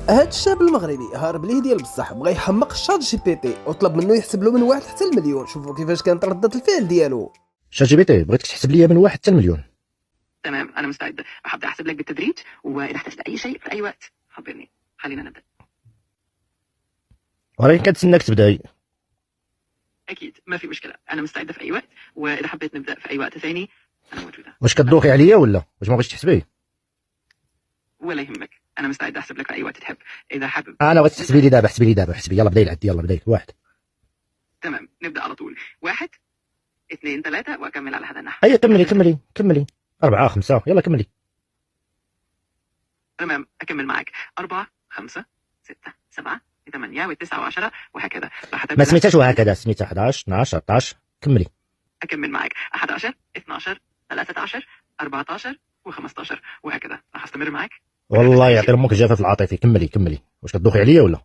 هاد الشاب المغربي هارب ليه ديال بصح بغى يحمق شات جي بي تي وطلب منه يحسب له من 1 حتى المليون. شوفوا كيفاش كانت ردة الفعل ديالو. شات جي بي تي بغيتك تحسب لي من 1 حتى المليون. تمام، أنا مستعد. هبدأ أحسب لك بالتدريج، وإذا احتجت أي شيء في أي وقت خبرني. خلينا نبدأ. وراني كنتسناك تبداي. أكيد ما في مشكلة، أنا مستعدة في أي وقت، وإذا حبيت نبدأ في أي وقت ثاني أنا موجودة. واش كتدوخي عليا ولا واش ما بغيتش تحسبي؟ ولا يهمك، أنا مستعدة أحسب لك في أي وقت تحب. إذا حابب انا بغيت تحسبي لي دابا، احسبي لي دابا، احسبي يلا بداي العد، يلا بداي 1. تمام، نبدأ على طول. 1 2 3 وأكمل على هذا النحو. هيا كملي 4 5 يلا كملي. تمام، أكمل معك. 4 5 6 7 8 و9 و10 وهكذا. ما سميتهاش وهكذا، سميتها 11 12 13. كملي. أكمل معك. 11 12 13 14 و15 وهكذا. راح أستمر معك. والله يعطي امك الجفاف العاطفي. كملي واش كتدوخي عليا ولا؟